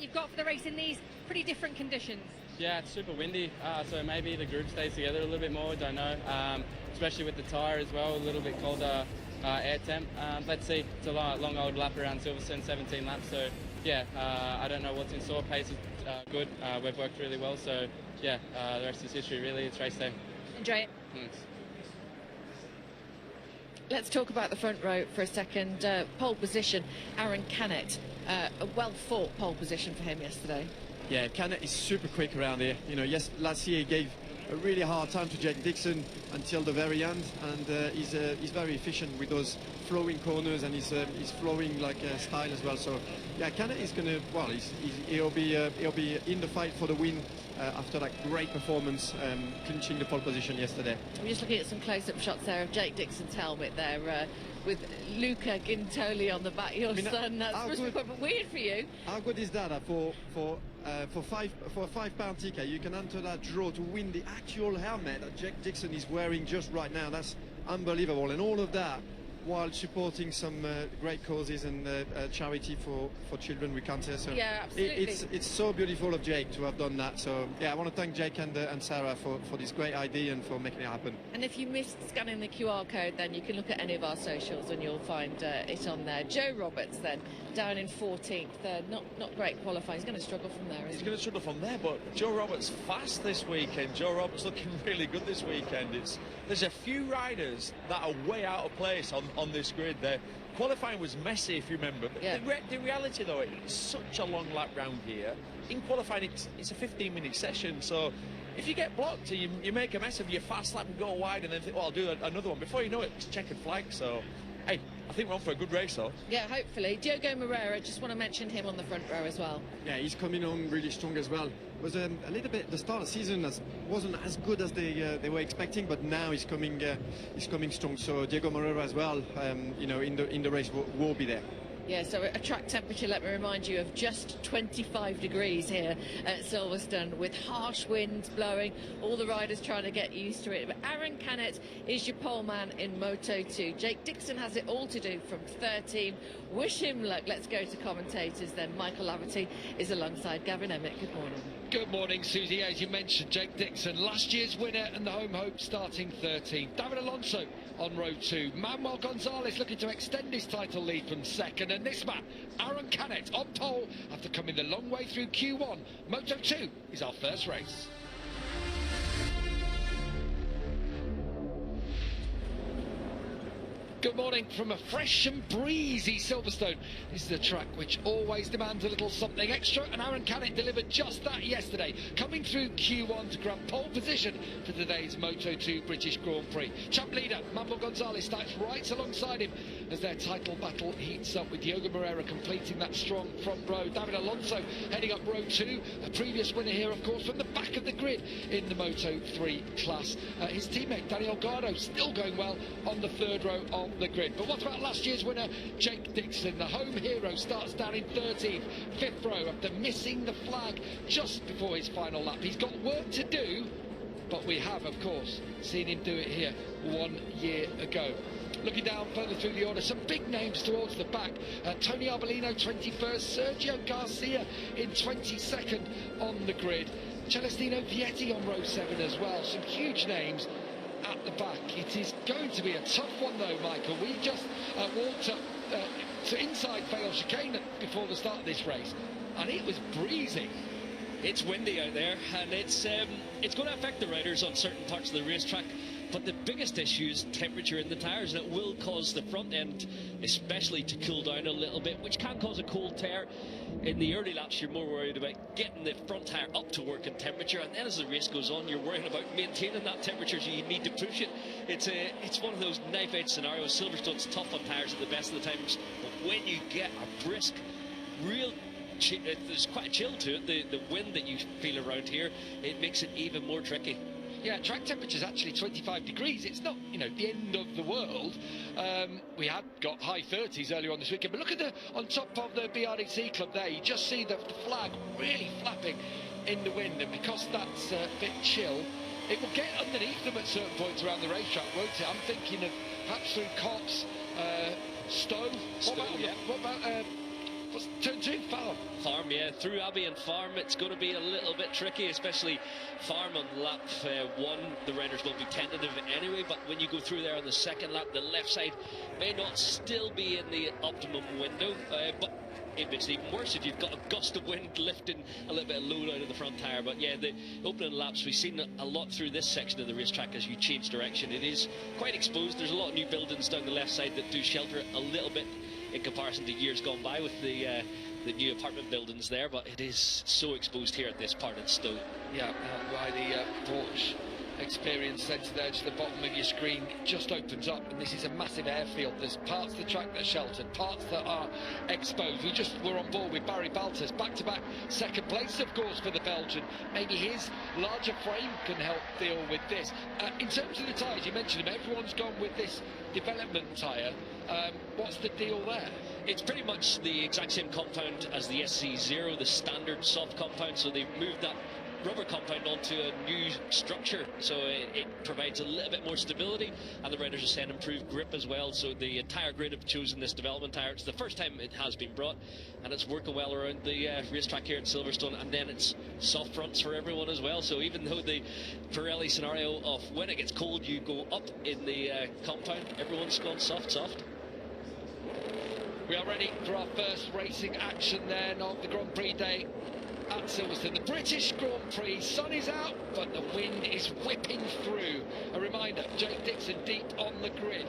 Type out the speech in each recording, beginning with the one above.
you've got for the race in these pretty different conditions. Yeah, it's super windy, so maybe the group stays together a little bit more, don't know. Especially with the tyre as well, a little bit colder air temp. Let's see, it's a long old lap around Silverstone, 17 laps, so yeah, I don't know what's in store. Pace is good, we've worked really well, so yeah, the rest is history really, it's race day. Enjoy it. Thanks. Let's talk about the front row for a second. Pole position, Aaron Canet, a well-fought pole position for him yesterday. Yeah, Canet is super quick around here. You know, yes, last year he gave a really hard time to Jake Dixon until the very end, and he's very efficient with those flowing corners, and he's flowing like style as well. So yeah, Canet is gonna, well, he'll be in the fight for the win after that great performance, clinching the pole position yesterday. I'm just looking at some close-up shots there of Jake Dixon's helmet there, with Luca Gintoli on the back. Your son, that's supposed to be quite weird for you. How good is that? For a £5 ticket, you can enter that draw to win the actual helmet that Jake Dixon is wearing just right now. That's unbelievable, and all of that while supporting some great causes and charity for children with cancer. So yeah, absolutely. It's so beautiful of Jake to have done that. So yeah, I want to thank Jake and Sarah for this great idea and for making it happen. And if you missed scanning the QR code, then you can look at any of our socials and you'll find it on there. Joe Roberts then down in 14th, not great qualifying. He's going to struggle from there. He's going to struggle from there, but Joe Roberts fast this weekend. Joe Roberts looking really good this weekend. There's a few riders that are way out of place on this grid there. Qualifying was messy, if you remember, but yeah. The reality though, it's such a long lap round here. In qualifying, it's a 15-minute session, so if you get blocked, you make a mess of your fast lap and go wide, and then think, well, I'll do another one. Before you know it, it's checkered flag. So hey, I think we're on for a good race though. Yeah, hopefully. Diogo Moreira, just want to mention him on the front row as well. Yeah, he's coming on really strong as well. Was a little bit, the start of the season wasn't as good as they were expecting, but now he's coming strong. So Diogo Moreira as well, you know, in the race will be there. Yeah, so a track temperature, let me remind you, of just 25 degrees here at Silverstone, with harsh winds blowing, all the riders trying to get used to it. But Aaron Canet is your pole man in Moto2. Jake Dixon has it all to do from 13. Wish him luck. Let's go to commentators then. Michael Laverty is alongside Gavin Emmett. Good morning. Good morning, Susie. As you mentioned, Jake Dixon, last year's winner and the home hope, starting 13. David Alonso on row 2. Manuel Gonzalez looking to extend his title lead from second. And this man, Aaron Canet, on pole after coming the long way through Q1. Moto2 is our first race. Good morning from a fresh and breezy Silverstone. This is a track which always demands a little something extra, and Aaron Canet delivered just that yesterday, coming through Q1 to grab pole position for today's Moto2 British Grand Prix. Champ leader Manuel Gonzalez starts right alongside him as their title battle heats up, with Diogo Moreira completing that strong front row. David Alonso heading up row 2, a previous winner here, of course, from the back of the grid in the Moto3 class. His teammate Daniel Gardo still going well on the third row of the grid. But what about last year's winner, Jake Dixon? The home hero starts down in 13th, 5th row, after missing the flag just before his final lap. He's got work to do, but we have, of course, seen him do it here 1 year ago. Looking down further through the order, some big names towards the back. Tony Arbolino 21st, Sergio Garcia in 22nd on the grid. Celestino Vietti on row 7 as well. Some huge names at the back. It is going to be a tough one though, Michael. We just walked up to inside Vale Chicane before the start of this race, and it was breezy. It's windy out there, and it's going to affect the riders on certain parts of the racetrack. But the biggest issue is temperature in the tyres, and it will cause the front end especially to cool down a little bit, which can cause a cold tear. In the early laps, you're more worried about getting the front tyre up to working temperature, and then as the race goes on, you're worrying about maintaining that temperature, so you need to push it. It's one of those knife-edge scenarios. Silverstone's tough on tyres at the best of the times, but when you get a brisk, real there's quite a chill to it, the wind that you feel around here, it makes it even more tricky. Yeah, track temperature is actually 25 degrees. It's not, you know, the end of the world. We had got high 30s earlier on this weekend, but look at on top of the BRDC club there, you just see the flag really flapping in the wind, and because that's a bit chill, it will get underneath them at certain points around the racetrack, won't it? I'm thinking of perhaps through Cox, Stowe. What about What's turn 2? Farm. Farm, yeah, through Abbey and Farm, it's going to be a little bit tricky, especially Farm on lap 1. The riders will be tentative anyway, but when you go through there on the second lap, the left side may not still be in the optimum window, but it makes it even worse if you've got a gust of wind lifting a little bit of load out of the front tyre. But yeah, the opening laps, we've seen a lot through this section of the racetrack as you change direction. It is quite exposed. There's a lot of new buildings down the left side that do shelter a little bit in comparison to years gone by with the new apartment buildings there, but it is so exposed here at this part of Stowe. Yeah, why the Porsche Experience Centre there, just the bottom of your screen, just opens up, and this is a massive airfield. There's parts of the track that are sheltered, parts that are exposed. We just were on board with Barry Baltus, back-to-back second place, of course, for the Belgian. Maybe his larger frame can help deal with this. In terms of the tyres, you mentioned them, everyone's gone with this development tyre. What's the deal there? It's pretty much the exact same compound as the SC0, the standard soft compound, so they've moved that rubber compound onto a new structure, so it provides a little bit more stability, and the riders are saying improved grip as well. So the entire grid have chosen this development tyre. It's the first time it has been brought, and it's working well around the racetrack here at Silverstone, and then it's soft fronts for everyone as well. So even though the Pirelli scenario of when it gets cold you go up in the compound, everyone's gone soft. We are ready for our first racing action then on the Grand Prix day at Silverstone. The British Grand Prix, sun is out, but the wind is whipping through. A reminder, Jake Dixon deep on the grid.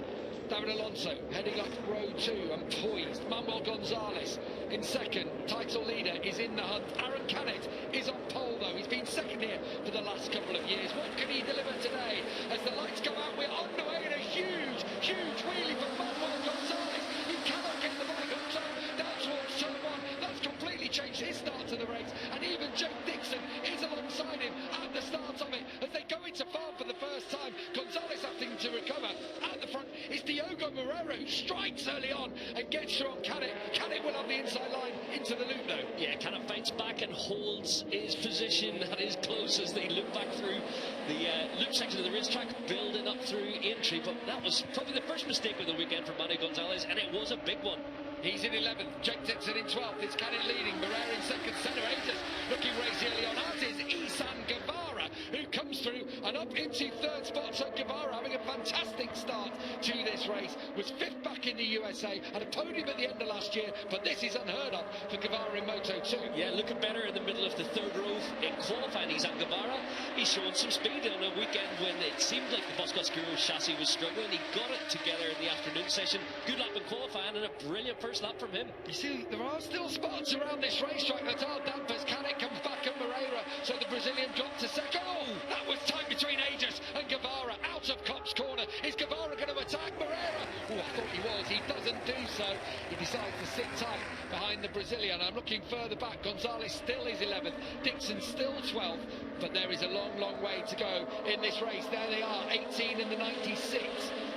David Alonso heading up row 2 and poised. Manuel Gonzalez in second. Title leader is in the hunt. Aaron Canet is on pole though. He's been second here for the last couple of years. What can he deliver today? As the lights go out, we're on the way in a huge wheelie for Manuel Gonzalez. He cannot get the bike on top. Down towards turn 1. That's completely changed his start to the race. And even Jake Dixon is alongside him at the start of it as they go into farm for the first time. Gonzalez having to recover. At the front is Diogo Moreira, who strikes early on and gets through on Canet. Canet will have the inside line into the loop though. Yeah, Canet fights back and holds his position that is close as they loop back through the loop section of the racetrack, building up through Linktree. But that was probably the first mistake of the weekend for Manny Gonzalez, and it was a big one. He's in 11th, Jake Dixon in 12th, it's Canet leading, Moreira in second, centre ages, looking racy early on, as is Isan Guevara, who comes through and up into third spot. So Guevara having a fantastic start to this race, was 5th back in the USA, had a podium at the end of last year, but this is unheard of for Guevara in Moto2. Yeah, looking better in the middle of the third row in qualifying. Isan Guevara, he's showing some speed on a weekend when it seemed like the Bosco Oscuro chassis was struggling. He got it together in the afternoon session. Good lap in qualifying and a brilliant first lap from him. You see, there are still spots around this racetrack that are dampers. Canet comes back at Moreira, so the Brazilian dropped to second. Oh, that was tight between Aegis and Guevara, out of Cop's corner. Is Guevara going to attack Moreira? Oh, I thought he was. He doesn't do so. He decides to sit tight behind the Brazilian. I'm looking further back. Gonzalez still is 11th. Dixon still 12th. But there is a long way to go in this race. There they are, 18 in the 96.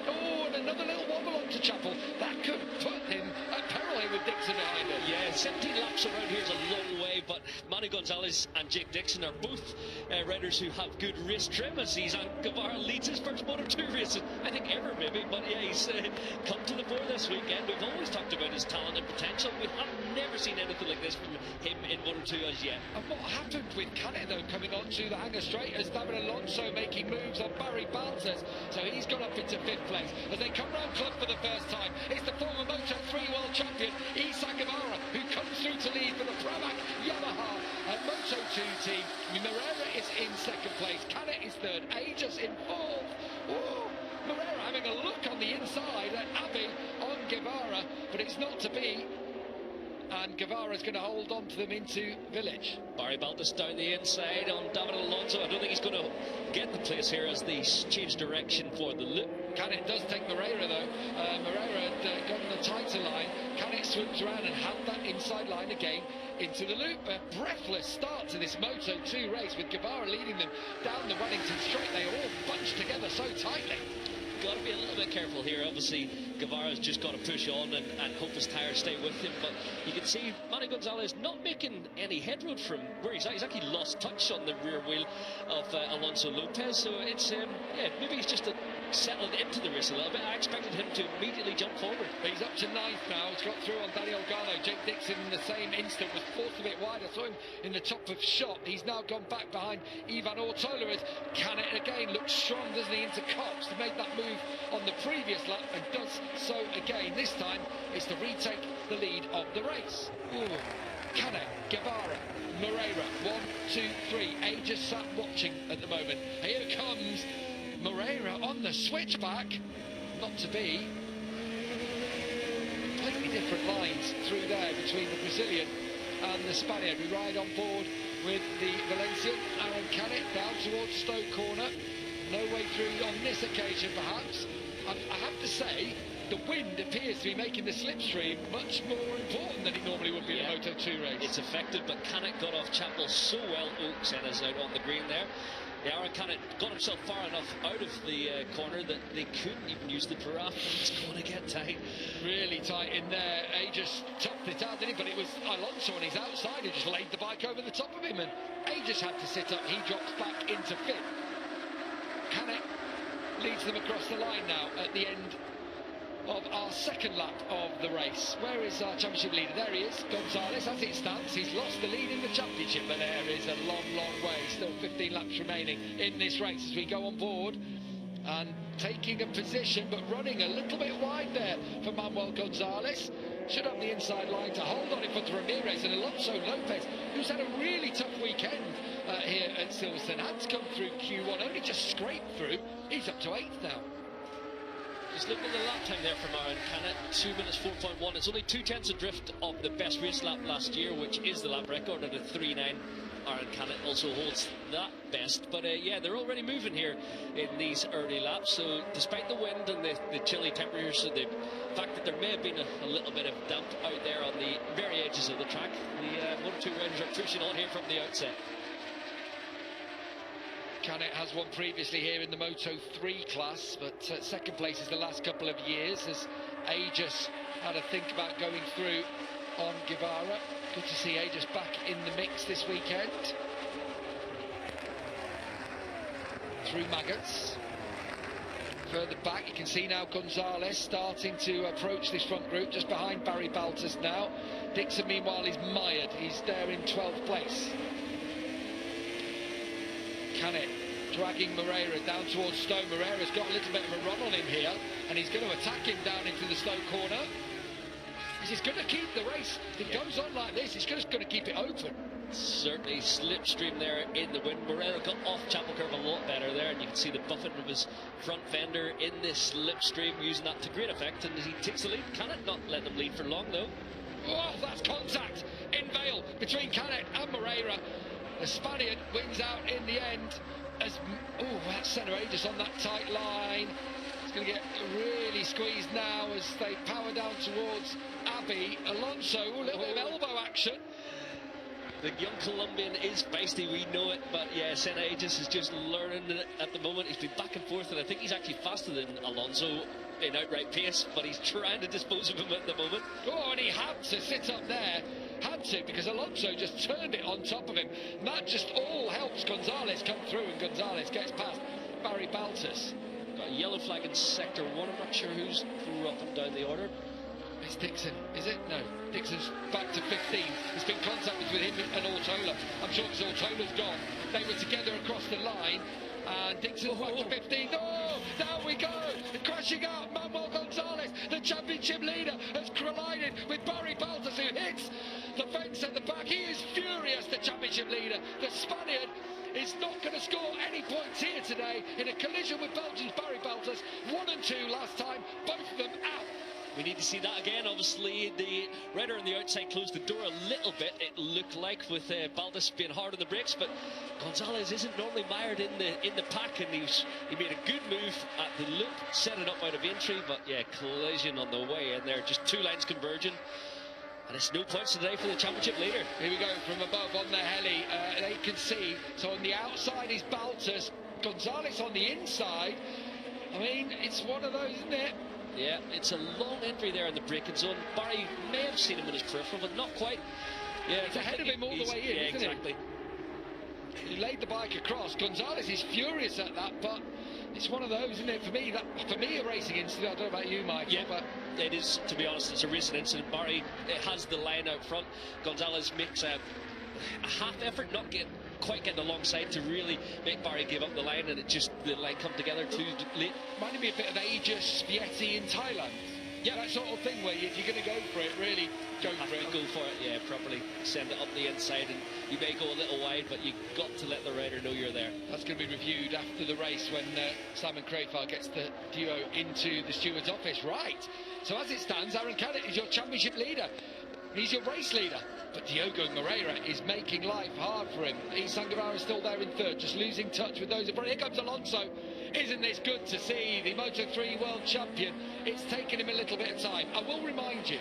Oh, and another little wobble onto Chapel. That could put him at peril here with Dixon behind him. Yeah, 17 laps around here is a long way, but Manny Gonzalez and Jake Dixon are both riders who have good race trim, as Isan Guevara leads his first Moto2 race, I think ever maybe, but yeah, he's come to the fore this weekend. We've always talked about his talent and potential. We have never seen anything like this from him in Moto2 as yet. And what happened with Canet though, coming onto the hanger straight, as David Alonso making moves on Barry Baltus, so he's gone up into 5th place. As they come round club for the first time, it's the former Moto3 world champion, Isan Guevara, who comes through to lead for the Pramac Yamaha and Moto2 team. Moreira is in second place, Canet is third, Aegis in 4th. Ooh, Moreira having a look on the inside at Abbey on Guevara, but it's not to be. And Guevara's going to hold on to them into Village. Barry Baltus down the inside on David Alonso. I don't think he's going to get the place here as they change direction for the loop. Canet does take Moreira though. Moreira had gone on the tighter line. Canet swoops around and held that inside line again into the loop. A breathless start to this Moto2 race with Guevara leading them down the Wellington straight. They all bunched together so tightly. got to be a little bit careful here. Obviously, Guevara's just got to push on and hope his tyres stay with him. But you can see Manny Gonzalez not making any headroad from where he's at. He's actually lost touch on the rear wheel of Alonso Lopez. So it's, yeah, maybe he's just settling into the race a little bit. I expected him to immediately jump forward. But he's up to 9th now. He's got through on Daniel Garno. Jake Dixon in the same instant was forced a bit wide. I saw him in the top of shot. He's now gone back behind Ivan Ortola. As Canet again looks strong, doesn't he, into Cox. He made that move on the previous lap and does so again. This time it's to retake the lead of the race. Canet, Guevara, Moreira, 1, 2, 3. Aja sat watching at the moment. Here comes Moreira on the switchback. Not to be. Completely different lines through there between the Brazilian and the Spaniard. We ride on board with the Valencian. Aaron Canet down towards Stoke Corner. No way through on this occasion, perhaps. I have to say, the wind appears to be making the slipstream much more important than it normally would be in a Moto2 race. It's effective, but Canet got off Chapel so well. Senna's out on the green there. Yeah, Aaron Canet got himself far enough out of the corner that they couldn't even use the parapet. It's going to get tight. Really tight in there. He just topped it out, didn't he? But it was Alonso on his outside who just laid the bike over the top of him, and he just had to sit up. He drops back into 5th. Canet leads them across the line now at the end of our second lap of the race. Where is our championship leader? There he is, Gonzalez. As it stands, he's lost the lead in the championship, but there is a long, long way. Still 15 laps remaining in this race as we go on board. And taking a position, but running a little bit wide there for Manuel Gonzalez. Should have the inside line to hold on in front of Ramirez and Alonso Lopez, who's had a really tough weekend here at Silverstone. Had to come through Q1, only just scraped through. He's up to 8th now. Just looking at the lap time there from Aaron Canet, 2 minutes 4.1. It's only 2/10 adrift of the best race lap last year, which is the lap record at a 3.9. Aaron Canet also holds that best. But yeah, they're already moving here in these early laps. So despite the wind and the chilly temperatures, the fact that there may have been a little bit of damp out there on the very edges of the track, the Moto2 riders are pushing on here from the outset. Canet has won previously here in the Moto3 class, but second place is the last couple of years as Aegis had a think about going through on Guevara. Good to see Aegis back in the mix this weekend. Through Maggots. Further back, you can see now Gonzalez starting to approach this front group, just behind Barry Baltus now. Dixon, meanwhile, is mired. He's there in 12th place. Canet dragging Moreira down towards Stowe. Moreira's got a little bit of a run on him here, and he's going to attack him down into the Stowe corner. He's going to keep the race. If it goes on like this, he's just going to keep it open. Certainly slipstream there in the wind. Moreira got off Chapel Curve a lot better there, and you can see the buffet of his front fender in this slipstream, using that to great effect, and he takes the lead. Canet not let them lead for long though. Oh, that's contact in Vale between Canet and Moreira. The Spaniard wins out in the end as, that's Senna Aegis on that tight line. It's going to get really squeezed now as they power down towards Abbey. Alonso, a little bit of elbow action. The young Colombian is feisty, we know it, but yeah, Senna Aegis is just learning it at the moment. He's been back and forth, and I think he's actually faster than Alonso in outright pace, but he's trying to dispose of him at the moment. Oh, and he had to sit up there. Had to, because Alonso just turned it on top of him. And that just all helps Gonzalez come through, and Gonzalez gets past Barry Baltus. Got a yellow flag in sector 1. I'm not sure who's up and down the order. It's Dixon, is it? No, Dixon's back to 15. There's been contact between him and Ortola. I'm sure because Ortola's gone. They were together across the line, and Dixon's back to 15. Oh, down we go! Crashing out, Manuel Gonzalez, the championship leader, has collided with Barry Baltus, who hits the fence at the back. He is furious, the championship leader. The Spaniard is not going to score any points here today in a collision with Belgium's Barry Baltus. 1 and 2 last time, both of them out. We need to see that again. Obviously, the rider on the outside closed the door a little bit, it looked like, with Baltus being hard on the brakes, but Gonzalez isn't normally mired in the pack, and he made a good move at the loop, set it up out of entry, but yeah, collision on the way in there, just 2 lines converging. And it's no points today for the championship leader. Here we go from above on the heli. They can see. So on the outside is Baltus. Gonzalez on the inside. I mean, it's one of those, isn't it? Yeah, it's a long entry there in the braking zone. Barry may have seen him in his peripheral, but not quite. Yeah, it's ahead of him all the way in, yeah, isn't exactly. He laid the bike across. Gonzalez is furious at that, but it's one of those, isn't it? For me, a racing incident. I don't know about you, Mike. Yeah, but it is, to be honest, it's a racing incident. Barry has the line out front. Gonzalez makes a half effort, not quite getting alongside to really make Barry give up the line, and the line come together too late. Reminded me a bit of Aegis Vietti in Thailand. Yeah, that sort of thing where if you're going to go for it, really go for it. Go for it, yeah, properly. Send it up the inside, and you may go a little wide, but you've got to let the rider know you're there. That's going to be reviewed after the race when Simon Crayfar gets the duo into the steward's office. Right, so as it stands, Aaron Canet is your championship leader. He's your race leader. But Diogo Moreira is making life hard for him. Isan Guevara is still there in third, just losing touch with those in front. Here comes Alonso. Isn't this good to see? The Moto2 world champion. It's taken him a little bit of time. I will remind you,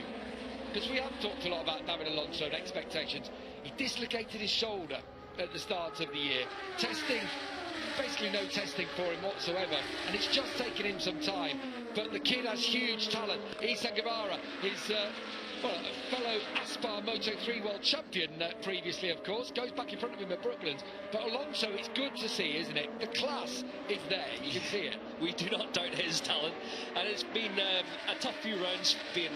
because we have talked a lot about David Alonso and expectations. He dislocated his shoulder at the start of the year. Testing, basically no testing for him whatsoever. And it's just taken him some time. But the kid has huge talent. Isan Guevara is... well, a fellow Aspar Moto3 world champion previously, of course, goes back in front of him at Brooklands. But Alonso, it's good to see, isn't it? The class is there, you can see it. We do not doubt his talent, and it's been a tough few rounds, being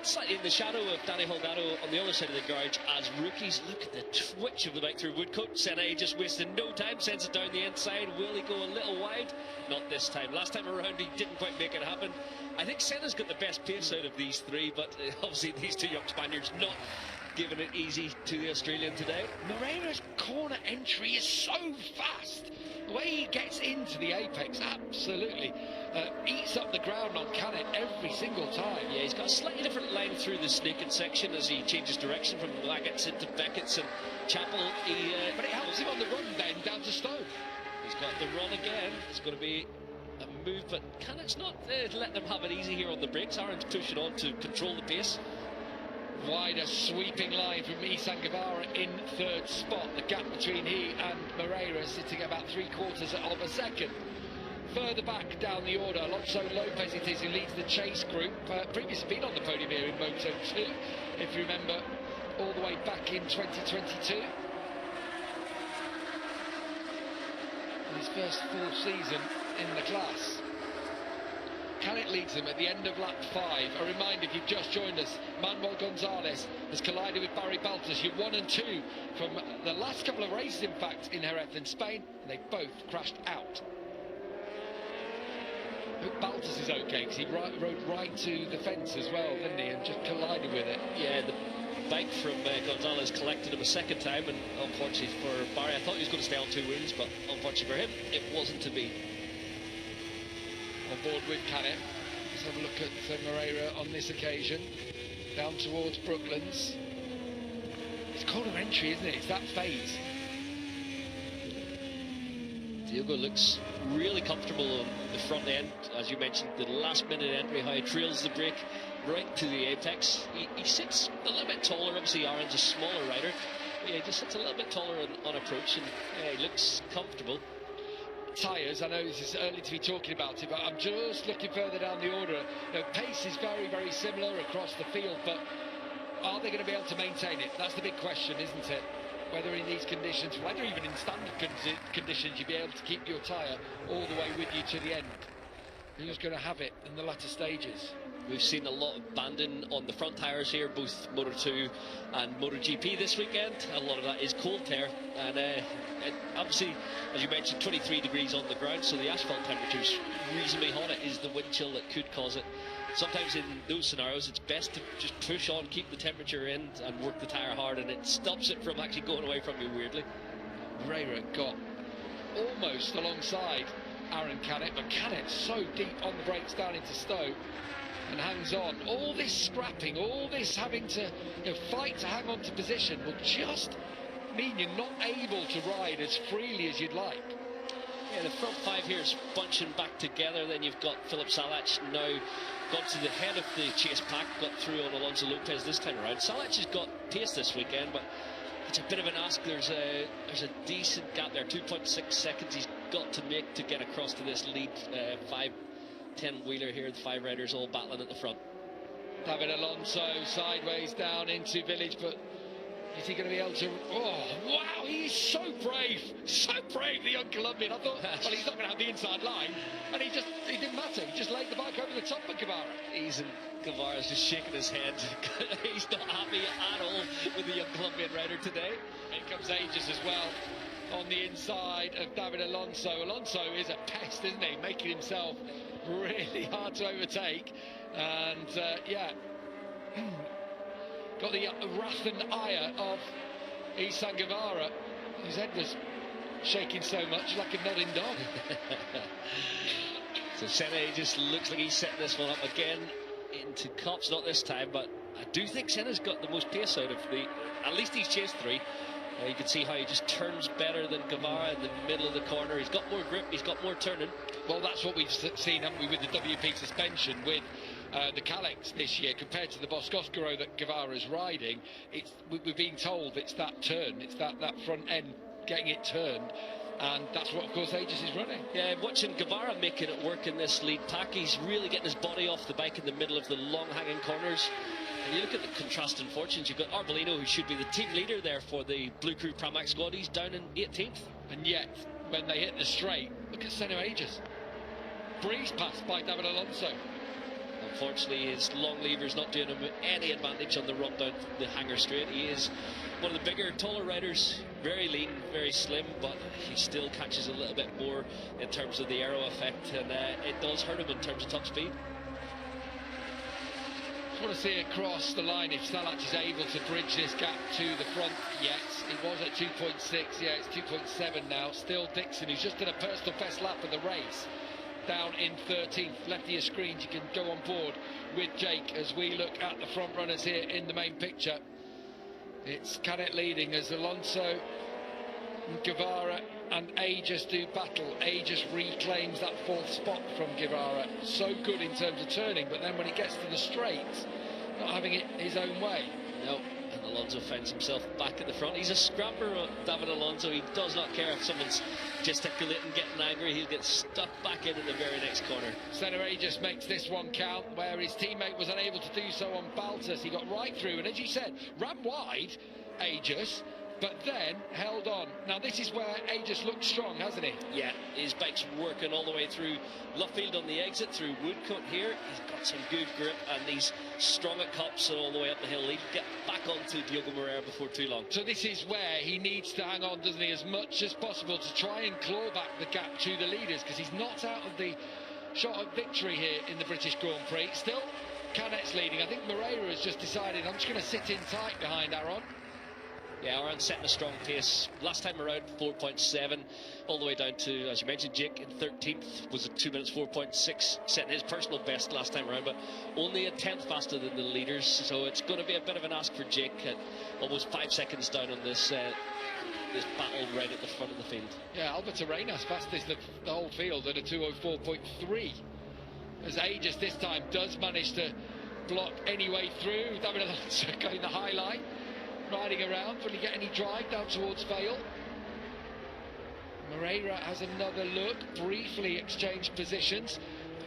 slightly in the shadow of Danny Holgado on the other side of the garage as rookies. Look at the twitch of the bike through Woodcote. Senna just wasting no time, sends it down the inside. Will he go a little wide? Not this time. Last time around, he didn't quite make it happen. I think Senna's got the best pace out of these three, but obviously these two young Spaniards not giving it easy to the Australian today. Moreira's corner entry is so fast. The way he gets into the apex, absolutely eats up the ground on Canet every single time. Yeah, he's got a slightly different line through the snaking section as he changes direction from Laggett's into Beckett's and Chapel. But it helps him on the run then down to Stowe. He's got the run again. It's going to be a move, but Canet's not letting them have it easy here on the brakes. Aaron's pushing on to control the pace. Wider sweeping line from Isan Guevara in third spot. The gap between he and Moreira sitting about 3/4 of a second. Further back down the order, Alonso Lopez it is who leads the chase group. Previously been on the podium here in Moto2, if you remember, all the way back in 2022. His first full season in the class. Canet leads them at the end of lap 5. A reminder, if you've just joined us, Manuel Gonzalez has collided with Barry Baltus. You're 1 and 2 from the last couple of races, in fact, in Jerez in Spain, and they both crashed out. I hope Baltus is okay, because he rode right to the fence as well, didn't he, and just collided with it. Yeah, the bike from Gonzalez collected him a second time, and unfortunately for Barry, I thought he was going to stay on 2 wheels, but unfortunately for him, it wasn't to be. On board with Canet. Let's have a look at Moreira on this occasion. Down towards Brooklands. It's corner entry, isn't it? It's that phase. Diogo looks really comfortable on the front end. As you mentioned, the last minute entry, how he trails the brake right to the apex. He sits a little bit taller. Obviously, Aaron's a smaller rider. But yeah, he just sits a little bit taller on approach, and he looks comfortable. Tyres, I know this is early to be talking about it, but I'm just looking further down the order. You know, pace is very, very similar across the field, but are they going to be able to maintain it? That's the big question, isn't it? Whether in these conditions, whether even in standard conditions, you'll be able to keep your tyre all the way with you to the end. Who's going to have it in the latter stages? We've seen a lot of banding on the front tyres here, both Moto2 and MotoGP this weekend. A lot of that is cold tear, and obviously, as you mentioned, 23 degrees on the ground, so the asphalt temperature's reasonably hot. It is the wind chill that could cause it. Sometimes in those scenarios, it's best to just push on, keep the temperature in, and work the tyre hard, and it stops it from actually going away from you, weirdly. Moreira got almost alongside Aaron Canet, but Canet so deep on the brakes down into Stowe and hangs on. All this scrapping, all this having to fight to hang on to position will just mean you're not able to ride as freely as you'd like. Yeah, the front 5 here is bunching back together. Then you've got Philip Salac now got to the head of the chase pack, got through on Alonso Lopez this time around. Salac has got pace this weekend, but it's a bit of an ask. There's a decent gap there, 2.6 seconds. He's got to make to get across to this lead 5-10 wheeler here. The 5 riders all battling at the front. David Alonso sideways down into Village, but is he going to be able to... Oh, wow, he's so brave, the young Colombian. I thought, well, he's not going to have the inside line, and he didn't matter. He just laid the bike over the top of Guevara. Guevara's just shaking his head. He's not happy at all with the young Colombian rider today. In comes Aegis as well on the inside of David Alonso. Alonso is a pest, isn't he? Making himself really hard to overtake. And, yeah, got the wrath and ire of Isan Guevara. His head was shaking so much like a nodding dog. So Senna just looks like he's setting this one up again into Kops, not this time, but I do think Senna's got the most pace out of at least he's chased 3. You can see how he just turns better than Guevara in the middle of the corner. He's got more grip, he's got more turning. Well, that's what we've seen, haven't we, with the WP suspension, with the Kalex this year compared to the Boscoscaro that Guevara's riding. We're being told it's that turn, it's that front end getting it turned, and that's what, of course, Aegis is running. Yeah, watching Guevara making it work in this lead pack, he's really getting his body off the bike in the middle of the long hanging corners. And you look at the contrasting fortunes. You've got Arbolino, who should be the team leader there for the Blue Crew Pramac squad. He's down in 18th. And yet, when they hit the straight, look at Senna Aegis. Breeze passed by David Alonso. Unfortunately, his long lever's not doing him any advantage on the run down the hanger straight. He is one of the bigger, taller riders. Very lean, very slim, but he still catches a little bit more in terms of the aero effect. And it does hurt him in terms of top speed. I want to see it cross the line if Salach is able to bridge this gap to the front yet. It was at 2.6, yeah, it's 2.7 now. Still Dixon, who's just done a personal best lap of the race, down in 13th. Left of your screens, you can go on board with Jake as we look at the front runners here in the main picture. It's Canet leading as Alonso, Guevara and Aegis do battle. Aegis reclaims that 4th spot from Guevara. So good in terms of turning, but then when he gets to the straights, not having it his own way. No, and Alonso finds himself back at the front. He's a scrapper, David Alonso. He does not care if someone's gesticulating, getting angry. He'll get stuck back in at the very next corner. Senna Aegis makes this one count, where his teammate was unable to do so on Baltus. He got right through, and as you said, ran wide, Aegis, but then held on. Now this is where Aegis looks strong, hasn't he? Yeah, his bike's working all the way through Luffield on the exit, through Woodcut here. He's got some good grip, and he's strong at Kops and all the way up the hill. He'll get back onto Diogo Moreira before too long. So this is where he needs to hang on, doesn't he, as much as possible to try and claw back the gap to the leaders, because he's not out of the shot of victory here in the British Grand Prix. Still, Canet's leading. I think Moreira has just decided, I'm just going to sit in tight behind Aaron. Yeah, Aaron setting a strong pace. Last time around, 4.7, all the way down to, as you mentioned, Jake in 13th, was at 2 minutes 4.6, setting his personal best last time around, but only a 10th faster than the leaders, so it's going to be a bit of an ask for Jake, at almost 5 seconds down on this this battle right at the front of the field. Yeah, Albert Arenas fastest the whole field at a 2:04.3, as Aegis this time does manage to block any way through. David Alonso going the high line, riding around. Will he get any drive down towards Vale? Moreira has another look, briefly exchanged positions.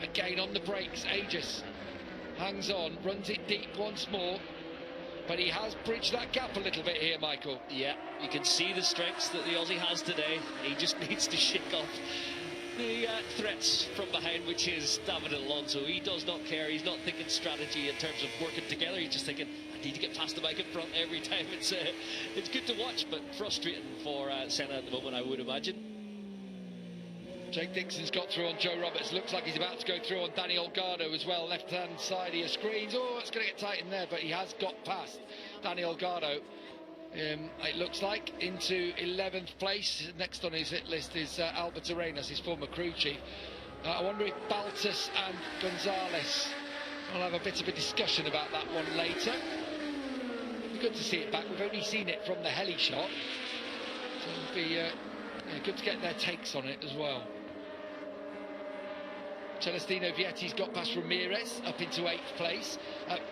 Again on the brakes, Aegis hangs on, runs it deep once more, but he has bridged that gap a little bit here, Michael. Yeah, you can see the strengths that the Aussie has today. He just needs to shake off the threats from behind, which is David Alonso. He does not care. He's not thinking strategy in terms of working together. He's just thinking, I need to get past the bike in front every time. It's good to watch, but frustrating for Senna at the moment, I would imagine. Jake Dixon's got through on Joe Roberts. Looks like he's about to go through on Daniel Gardo as well. Left-hand side of your screens. Oh, it's going to get tight in there, but he has got past Daniel Gardo. It looks like into 11th place. Next on his hit list is Albert Arenas, his former crew chief. I wonder if Baltus and Gonzalez will have a bit of a discussion about that one later. It'd be good to see it back. We've only seen it from the heli shot, so it'll be good to get their takes on it as well. Celestino Vietti's got past Ramirez up into 8th place.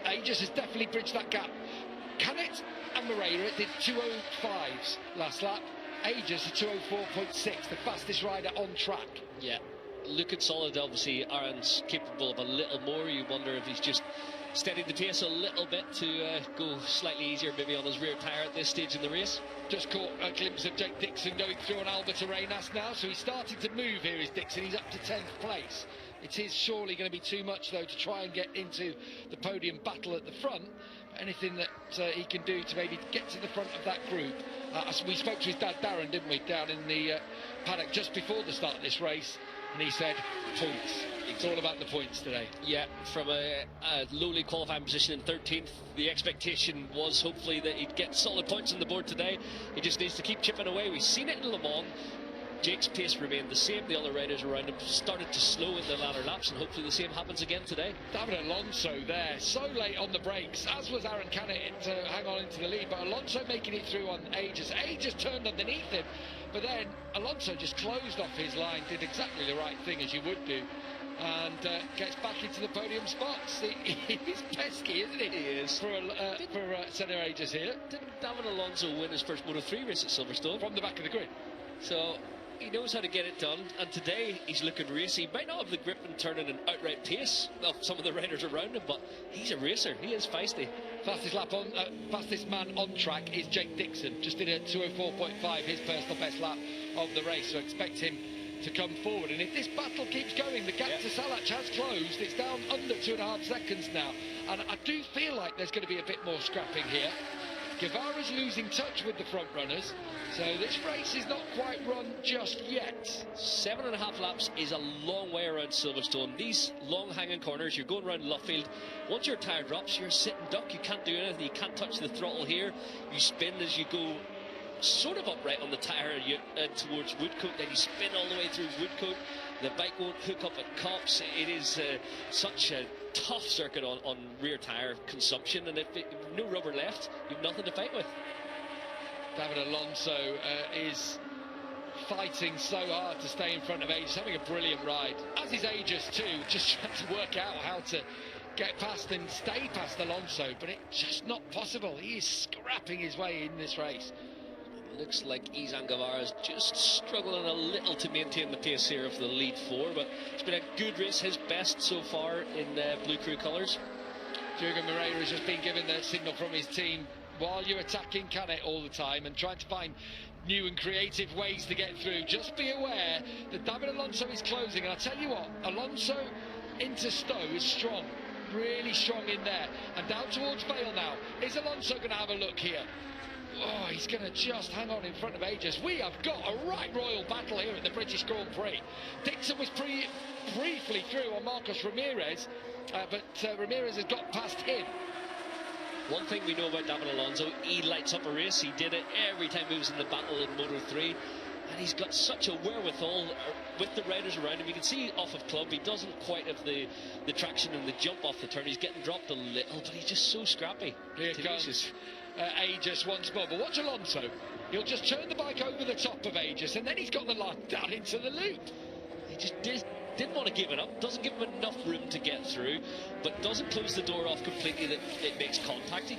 Aegis has definitely bridged that gap. Canet and Moreira did 2:05s last lap. Aegis, a 2:04.6, the fastest rider on track. Yeah, looking solid. Obviously, Aaron's capable of a little more. You wonder if he's just steadied the pace a little bit to go slightly easier maybe on his rear tyre at this stage in the race. Just caught a glimpse of Jake Dixon going through on Albert Arenas now, so he's starting to move here, is Dixon. He's up to 10th place. It is surely going to be too much, though, to try and get into the podium battle at the front. Anything that he can do to maybe get to the front of that group. We spoke to his dad, Darren, didn't we, down in the paddock just before the start of this race, and he said, points. It's all about the points today. Yeah, from a lowly qualifying position in 13th, the expectation was hopefully that he'd get solid points on the board today. He just needs to keep chipping away. We've seen it in Le Mans. Jake's pace remained the same. The other riders around him started to slow in the latter laps, and hopefully the same happens again today. David Alonso there, so late on the brakes, as was Aaron Canet to hang on into the lead, but Alonso making it through on Aegis. Aegis turned underneath him, but then Alonso just closed off his line, did exactly the right thing as you would do, and gets back into the podium spots. He's pesky, isn't he? He is. For Senna Aegis here. Didn't David Alonso win his first Moto3 race at Silverstone? From the back of the grid. So he knows how to get it done, and today he's looking racy. He might not have the grip and turning an outright pace of some of the riders around him, but he's a racer. He is feisty. Fastest man on track is Jake Dixon, just did a 2:04.5, his personal best lap of the race, so expect him to come forward. And if this battle keeps going, the gap to Salac has closed. It's down under 2.5 seconds now, and I do feel like there's going to be a bit more scrapping here. Guevara's losing touch with the front runners, so this race is not quite run just yet. 7.5 laps is a long way around Silverstone. These long hanging corners, you're going around Luffield. Once your tyre drops, you're a sitting duck. You can't do anything. You can't touch the throttle here. You spin as you go sort of upright on the tyre towards Woodcote, then you spin all the way through Woodcote. The bike won't hook up at Copse. It is such a tough circuit on rear tyre consumption, and if no rubber left, you've nothing to fight with. David Alonso is fighting so hard to stay in front of Aegis, having a brilliant ride, as is Aegis too, just trying to work out how to get past and stay past Alonso, but it's just not possible. He is scrapping his way in this race. Looks like Izan Guevara is just struggling a little to maintain the pace here of the lead four, but it's been a good race, his best so far in Blue Crew colours. Jürgen Moreira has just been given the signal from his team, while you're attacking Canet all the time and trying to find new and creative ways to get through, just be aware that David Alonso is closing. And I tell you what, Alonso into Stowe is strong, really strong in there, and down towards Vale now. Is Alonso going to have a look here? Oh, he's going to just hang on in front of Aegis. We have got a right royal battle here at the British Grand Prix. Dixon was briefly through on Marcos Ramirez, but Ramirez has got past him. One thing we know about David Alonso, he lights up a race. He did it every time he was in the battle in Moto3, and he's got such a wherewithal with the riders around him. You can see off of club, he doesn't quite have the traction and the jump off the turn. He's getting dropped a little, but he's just so scrappy. Here comes Aegis once more, but watch Alonso. He'll just turn the bike over the top of Aegis, and then he's got the line down into the loop. He just didn't want to give it up, doesn't give him enough room to get through, but doesn't close the door off completely that it makes contact. He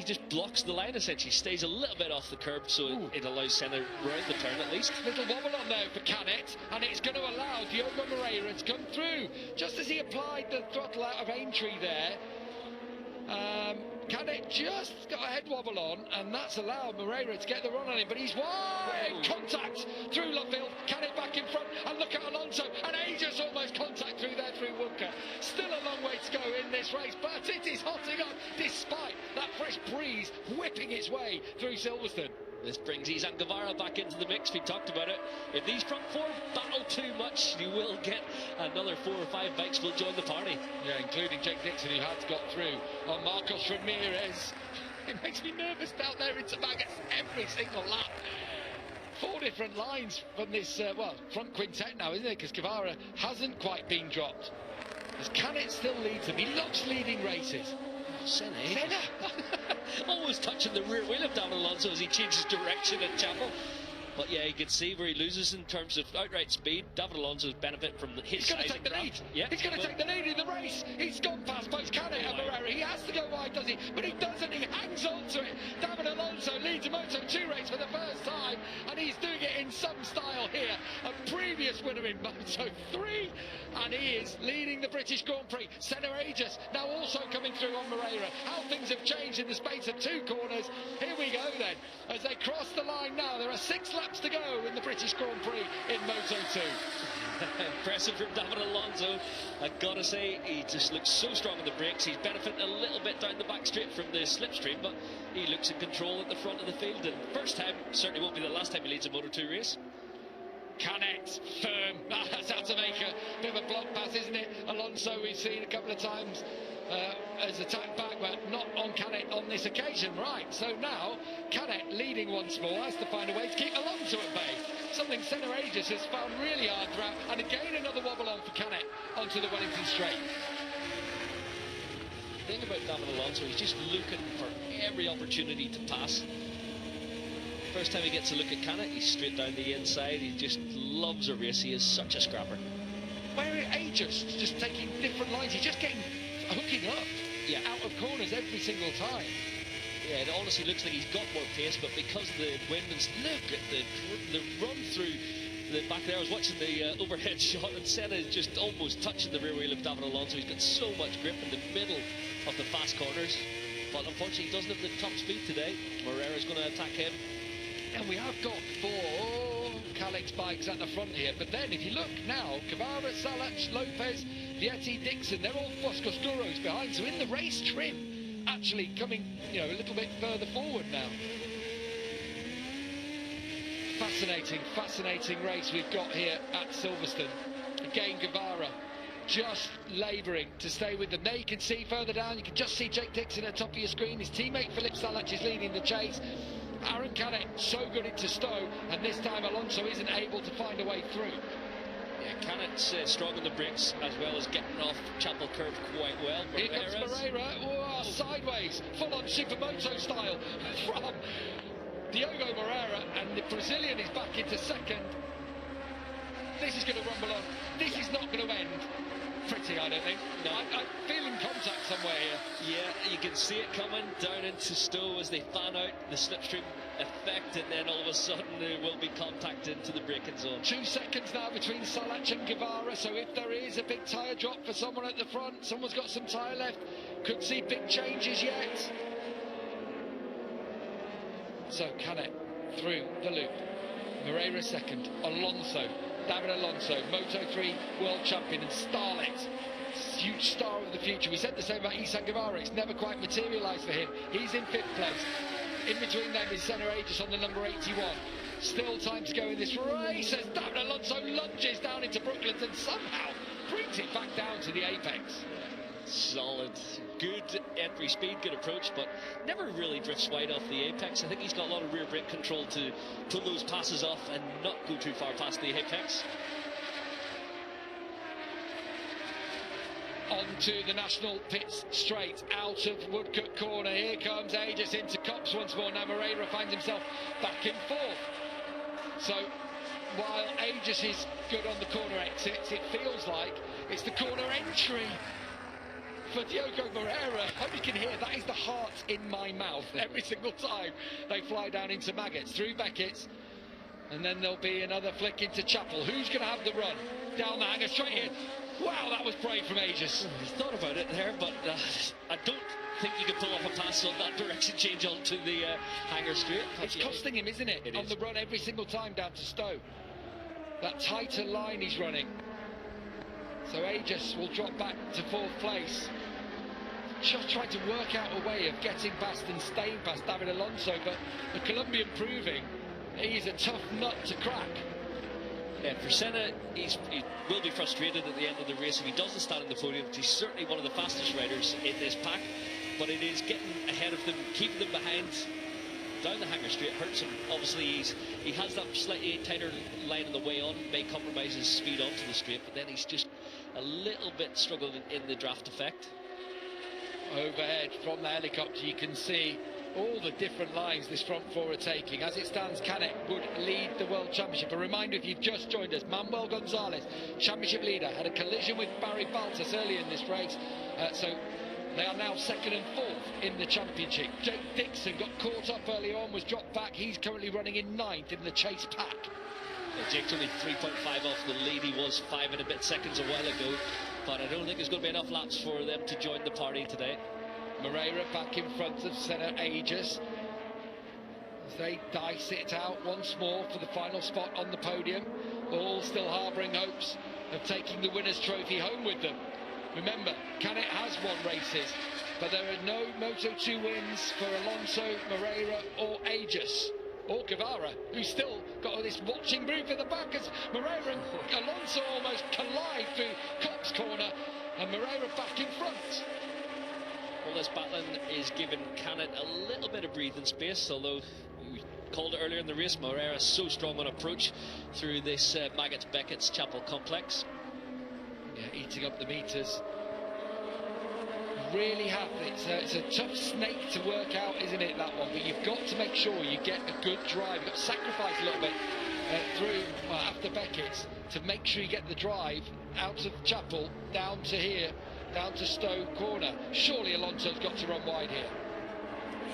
just blocks the line essentially, stays a little bit off the curb, so it allows Senna round the turn at least. Little wobble on there for Canet, and it's going to allow Diogo Moreira to come through. Just as he applied the throttle out of Aintree there, Canet just got a head wobble on, and that's allowed Moreira to get the run on him, but he's wide. Contact through Luffield, Canet back in front, and look at Alonso, and Aegis almost contact through there through Woodcote. Still a long way to go in this race, but it is hotting up despite that fresh breeze whipping its way through Silverstone. This brings Izan Guevara back into the mix. We talked about it. If these front four battle too much, you will get another 4 or 5 bikes will join the party. Yeah, including Jake Dixon, who has got through on Marcos Ramirez. It makes me nervous down there in Tobagas every single lap. 4 different lines from this, front quintet now, isn't it? Because Guevara hasn't quite been dropped. As Canet still leads him, he loves leading races. Senna. Always touching the rear wheel of David Alonso as he changes direction at Chapel. But yeah, you can see where he loses in terms of outright speed. David Alonso's benefit from his He's going to size take the and lead. craft. Yeah, He's going to take the lead in the race. He's gone past both Canet and Moreira. He has to go wide, does he? But he doesn't. He hangs on to it. David Alonso leads a Moto2 race for the first time, and he's doing it in some style here. A previous winner in Moto3, and he is leading the British Grand Prix. Senna Aegis now also coming through on Moreira. How things have changed in the space of 2 corners. Here we go then, as they cross the line now. There are 6 laps to go in the British Grand Prix in Moto2. Impressive from David Alonso. I've got to say, he just looks so strong on the brakes. He's benefiting a little bit down the back straight from the slipstream, but he looks in control at the front of the field. And first time, certainly won't be the last time he leads a Moto2 race. Canet, firm. That's how to make a bit of a block pass, isn't it? Alonso, we've seen a couple of times as attack back, but not on Canet on this occasion. Right, so now Canet leading once more, has to find a way to keep Alonso at bay. Something Senna Aegis has found really hard throughout, and again another wobble on for Canet onto the Wellington straight. The thing about David Alonso, he's just looking for every opportunity to pass. First time he gets a look at Canet, he's straight down the inside. He just loves a race. He is such a scrapper. Where Aegis just taking different lines, he's just getting hooking up out of corners every single time. Yeah, it honestly looks like he's got more pace, but because of the wind, and look at the run through the back there. I was watching the overhead shot, and Senna is just almost touching the rear wheel of David Alonso. He's got so much grip in the middle of the fast corners, but unfortunately he doesn't have the top speed today. Moreira's going to attack him. And we have got 4 Calix bikes at the front here, but then if you look now, Guevara, Salach, Lopez, Vietti, Dixon, they're all Foscosturos behind, so in the race trim, actually coming, you know, a little bit further forward now. Fascinating race we've got here at Silverstone. Again, Guevara just labouring to stay with them. There you can see further down, you can just see Jake Dixon at the top of your screen. His teammate Philip Salach is leading the chase. Aaron Canet so good into Stowe, and this time Alonso isn't able to find a way through. Yeah, Canet's strong on the brakes as well as getting off Chapel Curve quite well. Here comes Moreira, oh, sideways, full-on Supermoto style from Diogo Moreira, and the Brazilian is back into second. This is going to rumble on. This is not going to end pretty, I don't think. No, I'm feeling contact somewhere here. Yeah, you can see it coming down into Stowe as they fan out the slipstream effect, and then all of a sudden there will be contact into the braking zone. 2 seconds now between Salach and Guevara, so if there is a big tyre drop for someone at the front, someone's got some tyre left, could see big changes yet. So Canet through the loop. Moreira second. Alonso, David Alonso, Moto3 world champion and starlet. Huge star of the future. We said the same about Isan Guevara. It's never quite materialised for him. He's in 5th place. In between them is Senna Aegis on the number 81. Still time to go in this race as David Alonso lunges down into Brooklands and somehow brings it back down to the apex. Solid, good entry speed, good approach, but never really drifts wide off the apex. I think he's got a lot of rear brake control to pull those passes off and not go too far past the apex. Onto the national pits straight out of Woodcote corner. Here comes Aegis into Copse once more. Now Moreira finds himself back in 4th. So while Aegis is good on the corner exits, it feels like it's the corner entry for Diogo Moreira. I hope you can hear that is the heart in my mouth every single time they fly down into Maggots through Beckett's, and then there'll be another flick into Chapel. Who's going to have the run down the hanger straight in? Wow, that was brave from Aegis. He thought about it there, but I don't think you can pull off a pass on that direction change onto the hanger straight. It's costing him, isn't it? On the run every single time down to Stowe. That tighter line he's running. So Aegis will drop back to 4th place. Just trying to work out a way of getting past and staying past David Alonso, but the Colombian proving he's a tough nut to crack. Yeah, for Senna, he will be frustrated at the end of the race if he doesn't stand in the podium. He's certainly one of the fastest riders in this pack, but it is getting ahead of them, keeping them behind down the hanger straight hurts him. Obviously, he has that slightly tighter line on the way on, may compromise his speed onto the straight, but then he's just a little bit struggling in the draft effect. Overhead from the helicopter, you can see all the different lines this front four are taking. As it stands, Canet would lead the World Championship. A reminder, if you've just joined us, Manuel Gonzalez, championship leader, had a collision with Barry Baltus earlier in this race, so they are now second and fourth in the championship. Jake Dixon got caught up early on, was dropped back. He's currently running in ninth in the chase pack. Jake's only 3.5 off the lead. He was 5 and a bit seconds a while ago, but I don't think there's going to be enough laps for them to join the party today. Moreira back in front of Senna Aegis as they dice it out once more for the final spot on the podium, all still harbouring hopes of taking the winner's trophy home with them. Remember, Canet has won races, but there are no Moto2 wins for Alonso, Moreira or Aegis, or Guevara, who's still got all this watching brief in the back as Moreira and Alonso almost collide through Cops corner, and Moreira back in front. Well, this battling is giving Canet a little bit of breathing space, although we called it earlier in the race, Moreira so strong on approach through this Maggots-Beckett's Chapel complex. Yeah, eating up the meters. Really have. It's a tough snake to work out, isn't it, that one? But you've got to make sure you get a good drive. You've got to sacrifice a little bit through after Beckett's to make sure you get the drive out of Chapel down to here, down to Stowe corner. Surely Alonso's got to run wide here.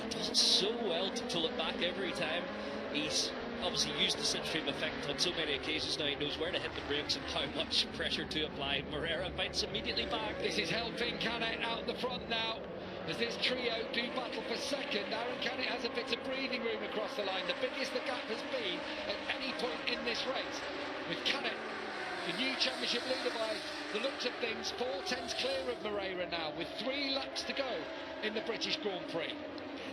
He does it so well to pull it back every time. He's obviously used the slipstream effect on so many occasions now. He knows where to hit the brakes and how much pressure to apply. Moreira bites immediately back. This is helping Canet out the front now as this trio do battle for second. Aaron Canet has a bit of breathing room across the line, the biggest the gap has been at any point in this race. With Canet, the new championship leader by the looks of things, 4/10 clear of Moreira now, with 3 laps to go in the British Grand Prix.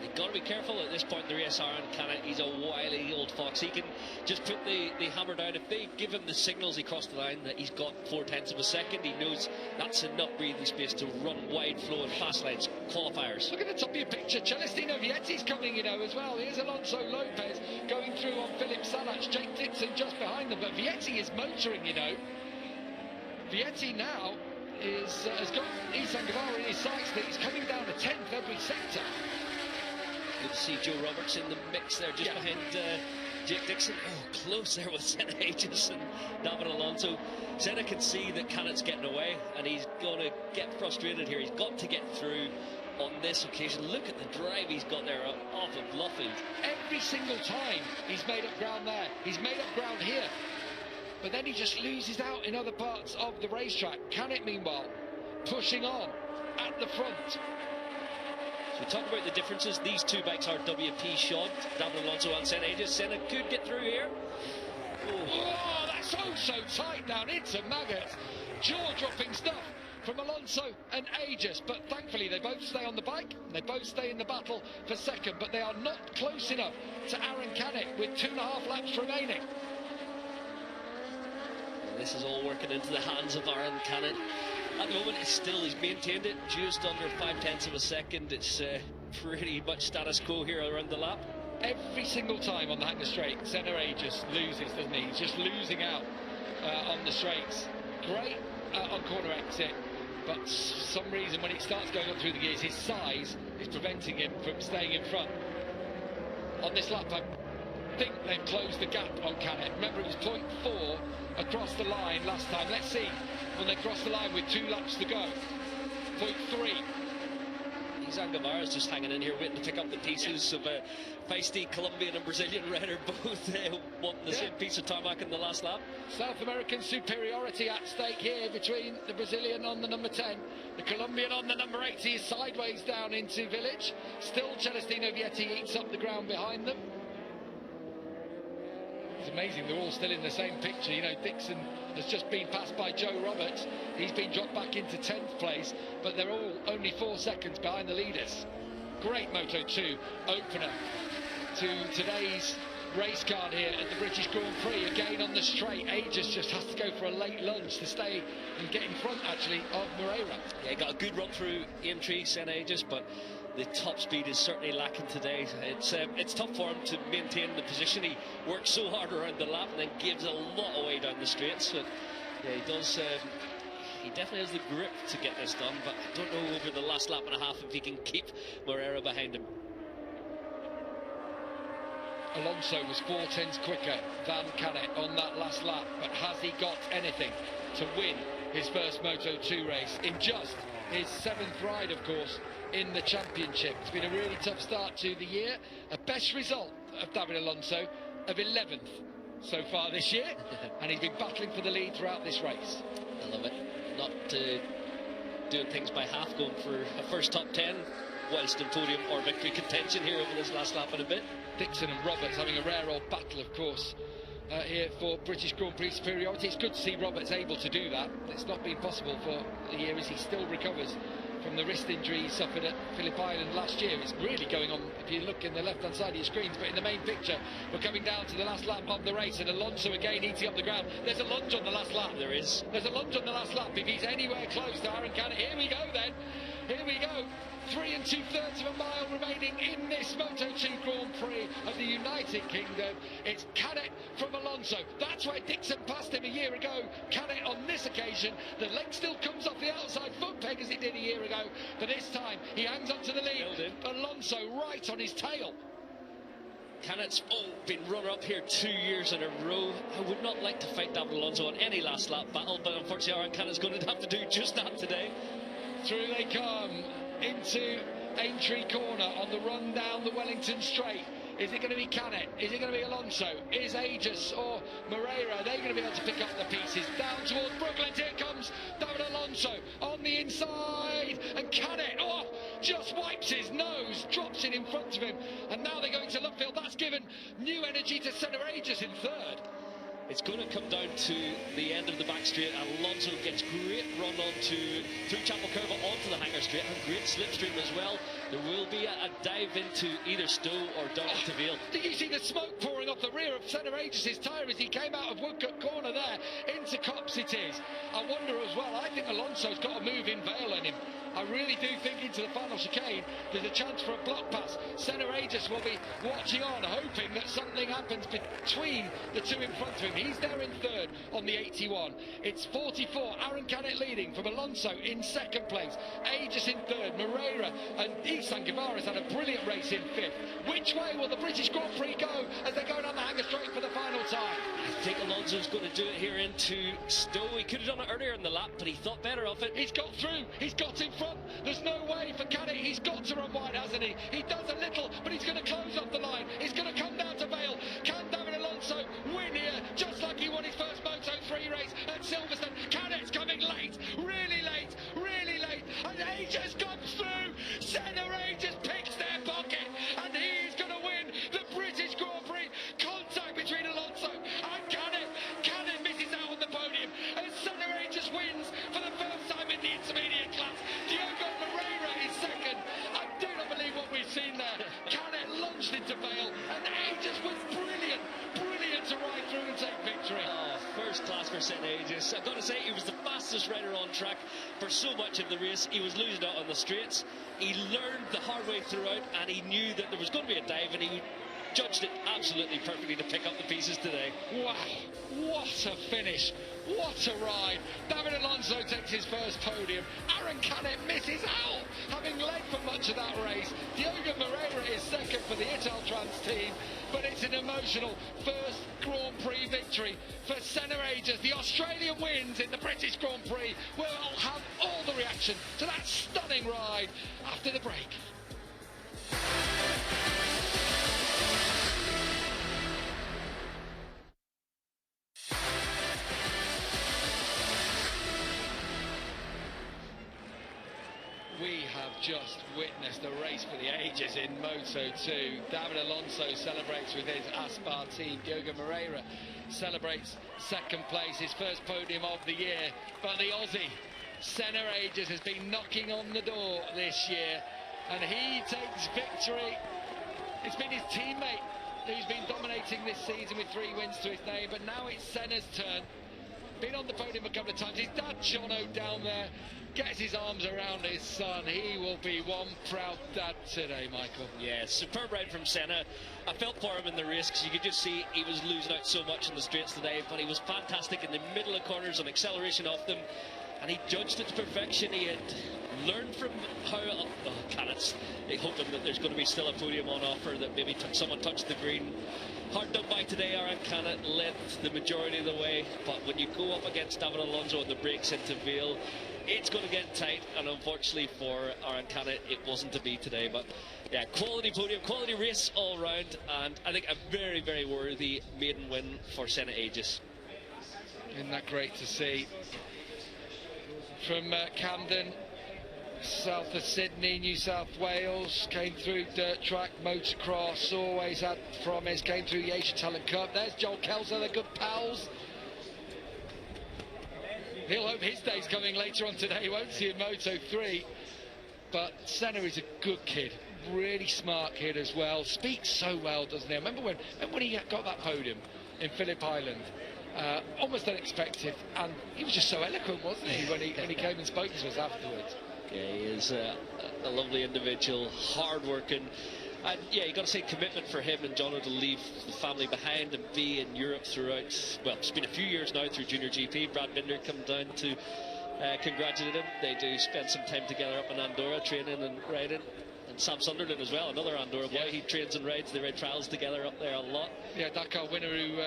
They've got to be careful at this point in the race. Aaron Canet, he's a wily old fox. He can just put the hammer down. If they give him the signals he crossed the line that he's got 4/10 of a second, he knows that's enough breathing space to run wide flow and fast lines qualifiers. Look at the top of your picture. Celestino Vietti's coming, you know, as well. Here's Alonso Lopez going through on Philip Salach. Jake Dixon just behind them, but Vietti is motoring, you know. Vietti now has got Isan Guevara in his sights. He's coming down to 10th every sector. Good to see Joe Roberts in the mix there, just behind Jake Dixon. Oh, close there with Senna Aegis and David Alonso. Senna can see that Canet's getting away, and he's going to get frustrated here. He's got to get through on this occasion. Look at the drive he's got there off of Bluffing. Every single time he's made up ground there. He's made up ground here. But then he just loses out in other parts of the racetrack. Canet, meanwhile, pushing on at the front. We talk about the differences. These two bikes are WP shod, David Alonso and Senna Aegis. Senna could get through here. Oh, that's so tight down into Maggots. Jaw-dropping stuff from Alonso and Aegis, but thankfully they both stay on the bike. They both stay in the battle for second, but they are not close enough to Aaron Canet with 2.5 laps remaining. This is all working into the hands of Aaron Canet. At the moment, he's maintained it just under 5/10 of a second. It's pretty much status quo here around the lap. Every single time on the Hanger Straight, Senna Aegis loses, doesn't he? He's just losing out on the straights. Great on corner exit, but for some reason when it starts going up through the gears, his size is preventing him from staying in front. On this lap, I think they've closed the gap on Canet. Remember, it was 0.4 across the line last time. Let's see when they cross the line with 2 laps to go. 0.3. Isan Guevara's just hanging in here waiting to pick up the pieces of a feisty Colombian and Brazilian rider, both wanting the same piece of tarmac in the last lap. South American superiority at stake here between the Brazilian on the number 10, the Colombian on the number 8. He is sideways down into Village. Still Celestino Vietti eats up the ground behind them. It's amazing, they're all still in the same picture. You know, Dixon has just been passed by Joe Roberts. He's been dropped back into 10th place, but they're all only 4 seconds behind the leaders. Great Moto2 opener to today's race card here at the British Grand Prix. Again on the straight, Aegis just has to go for a late lunge to stay and get in front, actually, of Moreira. Yeah, got a good run through Linktree, Senna Aegis, but the top speed is certainly lacking today. It's tough for him to maintain the position. He works so hard around the lap and then gives a lot away down the straights. So, yeah, he does. He definitely has the grip to get this done, but I don't know over the last lap and a half if he can keep Moreira behind him. Alonso was 4/10 quicker than Canet on that last lap, but has he got anything to win his first Moto2 race in just his 7th ride, of course, in the championship? It's been a really tough start to the year. A best result of David Alonso of 11th so far this year, and he's been battling for the lead throughout this race. I love it. Not doing things by half, going for a first top 10 whilst in podium or victory contention here over this last lap in a bit. Dixon and Roberts having a rare old battle, of course, here for British Grand Prix superiority. It's good to see Roberts able to do that. It's not been possible for the year as he still recovers from the wrist injury he suffered at Phillip Island last year. It's really going on if you look in the left-hand side of your screens, but in the main picture, we're coming down to the last lap of the race, and Alonso again eating up the ground. There's a lunge on the last lap. There is. There's a lunge on the last lap. If he's anywhere close to Aaron Canet, here we go then. Here we go. 3 2/3 of a mile remaining in this Moto2 Grand Prix of the United Kingdom. It's Canet from Alonso. That's why Dixon passed him a year ago. Canet on this occasion, the leg still comes off the outside foot peg as it did a year ago, but this time he hangs on to the lead. Alonso right on his tail. Canet's been runner-up here 2 years in a row. I would not like to fight David Alonso on any last lap battle, but unfortunately Aaron Canet's going to have to do just that today. Through they come into Aintree Corner on the run down the Wellington Straight. Is it going to be Canet? Is it going to be Alonso? Is Aegis or Moreira? Are they going to be able to pick up the pieces? Down towards Brooklands, here comes David Alonso on the inside, and Canet, just wipes his nose, drops it in front of him, and now they're going to left field. That's given new energy to Senna Aegis in 3rd. It's going to come down to the end of the back straight, and Alonso gets great run through Chapel Curve onto the hanger straight, and great slipstream as well. There will be a dive into either Stowe or down to Vale. Did you see the smoke pouring off the rear of Senna Aegis' tyre as he came out of Woodcote Corner there into Copse it is? I wonder as well, I think Alonso's got a move in Vale in him. I really do think into the final chicane there's a chance for a block pass. Senna Aegis will be watching on, hoping that something happens between the two in front of him. He's there in 3rd on the 81. It's 44. Aaron Canet leading from Alonso in 2nd place. Aegis in 3rd. Moreira and Isan Guevara's had a brilliant race in 5th. Which way will the British Grand Prix go as they go down the hanger straight for the final time? I think Alonso's going to do it here into Stowe. He could have done it earlier in the lap, but he thought better of it. He's got through. He's got in front. There's no way for Canet. He's got to run wide, hasn't he? He does a little, but he's going to close off the line. He's going to come down to Vale. Can David Alonso win here, just like he won his first Moto3 race at Silverstone? Canet's coming late, really late, really late, and Aegis comes through. Senna Aegis picks their pocket, and he's going to win the British Grand Prix. Contact between Alonso and Canet. Canet misses out on the podium, and Senna Aegis wins for the first time in the intermediate class. Diogo Moreira is 2nd. I do not believe what we've seen there. Canet lunged into Vale, and Aegis was brilliant, brilliant to ride through and take victory. First class for Senna Aegis. I've got to say, he was the fastest rider on track for so much of the race. He was losing out on the straights. He learned the hard way throughout, and he knew that there was going to be a dive, and he judged it absolutely perfectly to pick up the pieces today. Wow, what a finish, what a ride. David Alonso takes his first podium. Aaron Canet misses out, having led for much of that race. Diogo Moreira is 2nd for the Italtrans team, but it's an emotional first Grand Prix victory for Senna Aegis. The Australian wins in the British Grand Prix. We'll have all the reaction to that stunning ride after the break. We have just witnessed a race for the ages in Moto2. David Alonso celebrates with his Aspar team. Diogo Moreira celebrates 2nd place, his first podium of the year. But the Aussie, Senna Aegis, has been knocking on the door this year, and he takes victory. It's been his teammate who's been dominating this season with 3 wins to his name, but now it's Senna's turn. Been on the podium a couple of times. His dad, Jono, down there, gets his arms around his son. He will be one proud dad today, Michael. Yeah, superb ride from Senna. I felt for him in the race because you could just see he was losing out so much in the straights today, but he was fantastic in the middle of corners on acceleration off them. and he judged it to perfection. He had learned from how Cannett's hoping that there's going to be still a podium on offer, that maybe someone touched the green. Hard done by today. Aaron Cannett led the majority of the way, but when you go up against David Alonso and the breaks into Vale, it's going to get tight, and unfortunately for Aaron Cannett, it wasn't to be today. But yeah, quality podium, quality race all round, and I think a very, very worthy maiden win for Senna Aegis. Isn't that great to see? From Camden, south of Sydney, New South Wales, came through dirt track, motocross, always had promise, came through the Asia Talent Cup. There's Joel Kelso, they're good pals. He'll hope his day's coming later on today, won't he, in Moto3. But Senna is a good kid, really smart kid as well, speaks so well, doesn't he? I remember when he got that podium in Phillip Island, almost unexpected, and he was just so eloquent, wasn't he, when he came and spoke to us afterwards. Yeah, he is a lovely individual, hard-working, and yeah, you got to say commitment for him and Jono to leave the family behind and be in Europe throughout. Well, it's been a few years now through Junior GP. Brad Binder come down to congratulate him. They do spend some time together up in Andorra, training and riding. And Sam Sunderland as well, another Andorra boy. He trains and rides. They ride trials together up there a lot. Yeah, Dakar winner who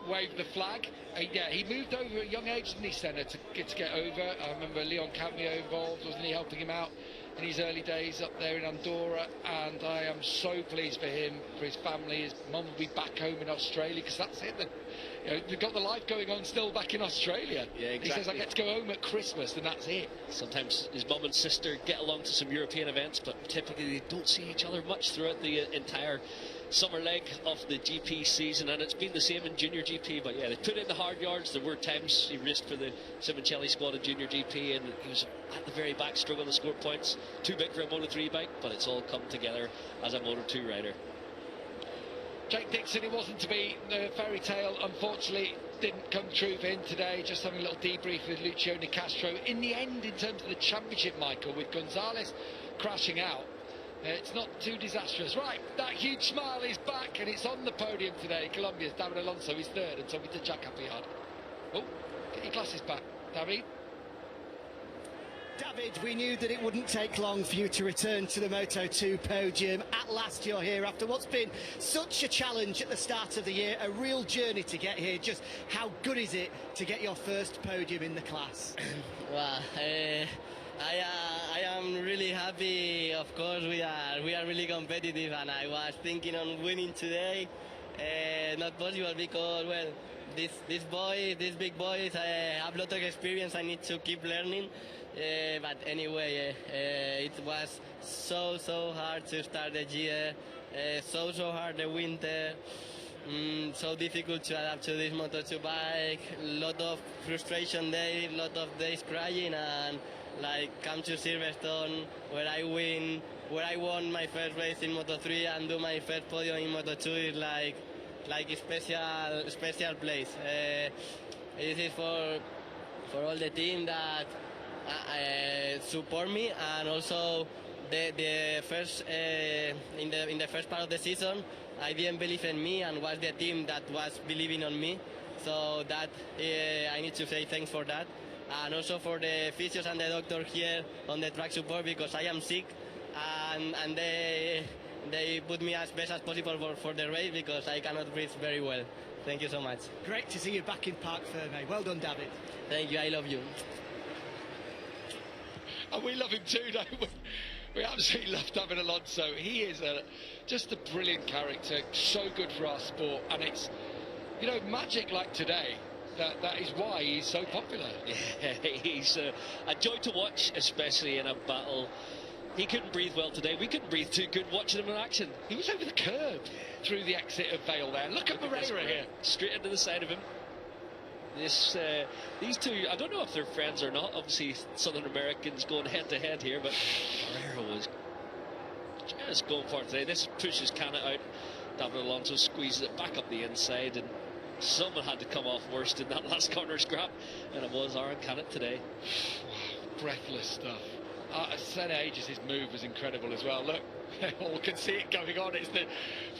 waved the flag. Yeah, he moved over at a young age, didn't he, Senna, to get over. I remember Leon Cameo involved, wasn't he, helping him out in his early days up there in Andorra, and I am so pleased for him, for his family. His mum will be back home in Australia, because that's it. They've got the life going on still back in Australia. Yeah, exactly. He says, I get to go home at Christmas, and that's it. Sometimes his mum and sister get along to some European events, but typically they don't see each other much throughout the entire summer leg of the GP season, and it's been the same in Junior GP. But yeah, they put in the hard yards. There were times he raced for the Simoncelli squad in Junior GP, and he was at the very back struggling to score points. Too big for a Moto3 bike, but it's all come together as a Moto2 rider. Jake Dixon, it wasn't to be. The fairy tale, unfortunately, didn't come true for him today. Just having a little debrief with Lucio Nicastro. In the end, in terms of the championship, Michael, with Gonzalez crashing out, it's not too disastrous. Right, that huge smile is back, and it's on the podium today. Colombia's David Alonso is third, and Tommy to Jack Appleyard. Oh, get your glasses back, David. David, we knew that it wouldn't take long for you to return to the Moto2 podium. At last you're here after what's been such a challenge at the start of the year, a real journey to get here. Just how good is it to get your first podium in the class? Well, I am really happy. Of course, we are really competitive, and I was thinking on winning today. Not possible because, well, these big boys, have a lot of experience. I need to keep learning. But anyway, it was so hard to start the year. So hard the winter. So difficult to adapt to this Moto2 bike. Lot of frustration there, lot of days crying, and like come to Silverstone where I won my first race in Moto3 and do my first podium in Moto2 is like a special place. This is for all the team that support me, and also the first in the first part of the season I didn't believe in me, and was the team that was believing on me. So that I need to say thanks for that. And also for the physios and the doctor here on the track support, because I am sick, and they put me as best as possible for the race, because I cannot breathe very well. Thank you so much. Great to see you back in Parc Fermé. Well done, David. Thank you, I love you. And we love him too, don't we? We absolutely love David Alonso. He is just a brilliant character, so good for our sport, and it's, you know, magic like today. That is why he's so popular. Yeah, he's a joy to watch, especially in a battle. He couldn't breathe well today. We couldn't breathe too good watching him in action. He was over the curb through the exit of Vale there. Look at Moreira here. Straight into the side of him. These two, I don't know if they're friends or not. Obviously, Southern Americans going head-to-head here, but Moreira was just going for it today. This pushes Canet out. David Alonso squeezes it back up the inside, and someone had to come off worst in that last corner scrap, and it was Aaron Canet today. Wow, breathless stuff. Senna Aegis' move was incredible as well. Look, all can see it going on. It's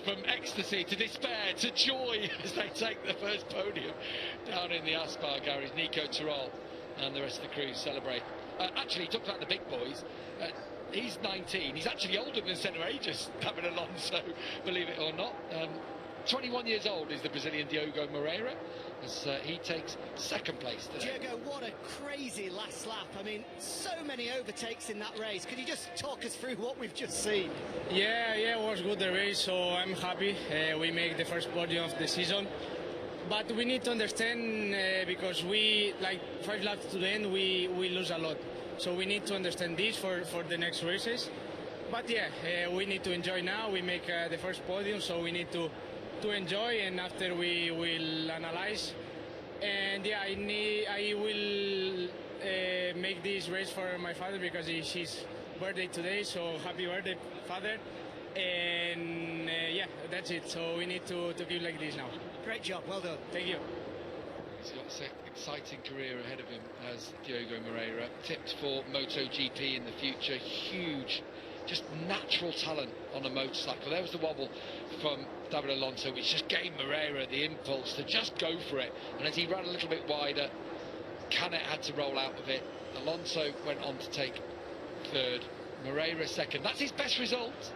from ecstasy to despair to joy as they take the first podium down in the Aspar garage. Nico Terol and the rest of the crew celebrate. Actually, he talked about the big boys. He's 19. He's actually older than centre ages, David Alonso, believe it or not. 21 years old is the Brazilian Diogo Moreira, as he takes second place today. Diogo, what a crazy last lap. I mean, so many overtakes in that race. Could you just talk us through what we've just seen? Yeah, it was good, the race, so I'm happy. We make the first podium of the season. But we need to understand, because we, like 5 laps to the end, we lose a lot. So we need to understand this for the next races. But yeah, we need to enjoy now. We make the first podium, so we need to enjoy, and after we will analyze. And yeah, I will make this race for my father, because it's his birthday today, so happy birthday, father. And yeah, that's it. So we need to keep like this now. Great job, well done. Thank you. He's got an exciting career ahead of him as Diogo Moreira, tipped for MotoGP in the future. Huge, just natural talent on a motorcycle. There was the wobble from David Alonso, which just gave Moreira the impulse to just go for it. And as he ran a little bit wider, Canet had to roll out of it. Alonso went on to take third, Moreira second. That's his best result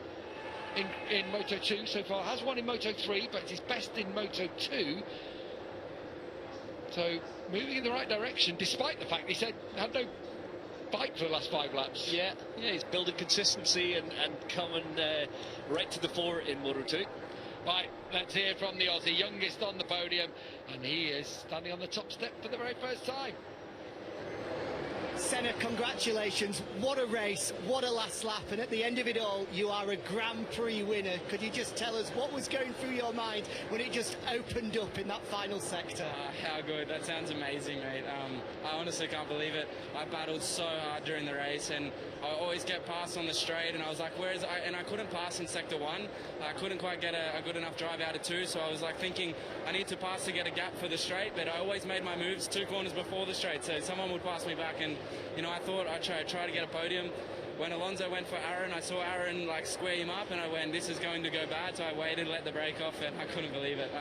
in Moto2 so far. Has won in Moto3, but it's his best in Moto2. So moving in the right direction, despite the fact he said he had no bike for the last 5 laps. Yeah, he's building consistency and coming right to the fore in Moto2. Right, let's hear from the Aussie, youngest on the podium, and he is standing on the top step for the very first time. Senna, congratulations. What a race, what a last lap, and at the end of it all, you are a Grand Prix winner. Could you just tell us what was going through your mind when it just opened up in that final sector? How good. That sounds amazing, mate. I honestly can't believe it. I battled so hard during the race, and I always get past on the straight, and I was like, where is I? And I couldn't pass in sector 1. I couldn't quite get a good enough drive out of 2, so I was like thinking I need to pass to get a gap for the straight, but I always made my moves 2 corners before the straight, so someone would pass me back, and you know, I thought I'd try to get a podium. When Alonso went for Aaron, I saw Aaron like square him up, and I went, this is going to go bad, so I waited, let the brake off, and I couldn't believe it.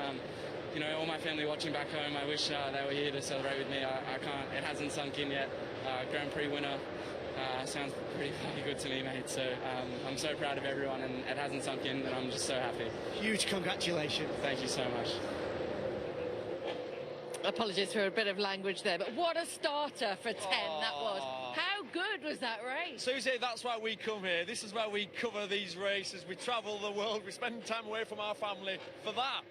You know, all my family watching back home, I wish they were here to celebrate with me. I can't, it hasn't sunk in yet. Grand Prix winner sounds pretty good to me, mate, so I'm so proud of everyone, and it hasn't sunk in, and I'm just so happy. Huge congratulations. Thank you so much. Apologies for a bit of language there, but what a starter for 10 that was. How good was that race? Susie, that's why we come here. This is why we cover these races. We travel the world. We spend time away from our family for that.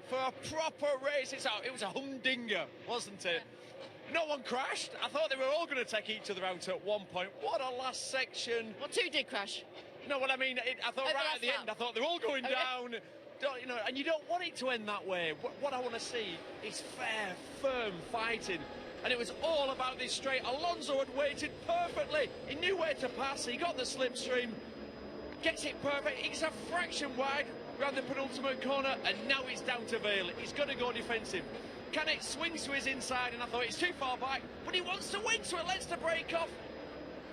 For a proper race. It was a humdinger, wasn't it? No one crashed. I thought they were all going to take each other out at one point. What a last section. Well, 2 did crash. You know what I mean? I thought right at the end, I thought they were all going down. You know, and you don't want it to end that way. What I want to see is fair, firm fighting. And it was all about this straight. Alonso had waited perfectly. He knew where to pass. He got the slipstream. Gets it perfect. He's a fraction wide around the penultimate corner. And now it's down to Vale. He's got to go defensive. Canet swings to his inside, and I thought it's too far back. But he wants to win, so it lets the brake off.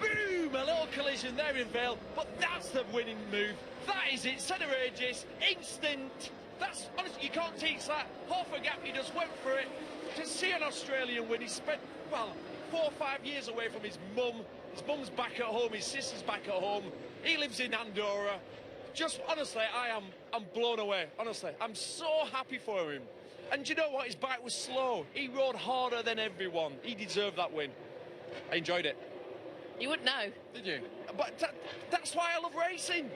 Boom! A little collision there in Vale. But that's the winning move. That is it, centre ages, instant. That's, honestly, you can't teach that. Half a gap, he just went for it. To see an Australian win, he spent, well, 4 or 5 years away from his mum. His mum's back at home, his sister's back at home. He lives in Andorra. Just, honestly, I'm blown away, honestly. I'm so happy for him. And you know what, his bike was slow. He rode harder than everyone. He deserved that win. I enjoyed it. You wouldn't know. Did you? But that's why I love racing.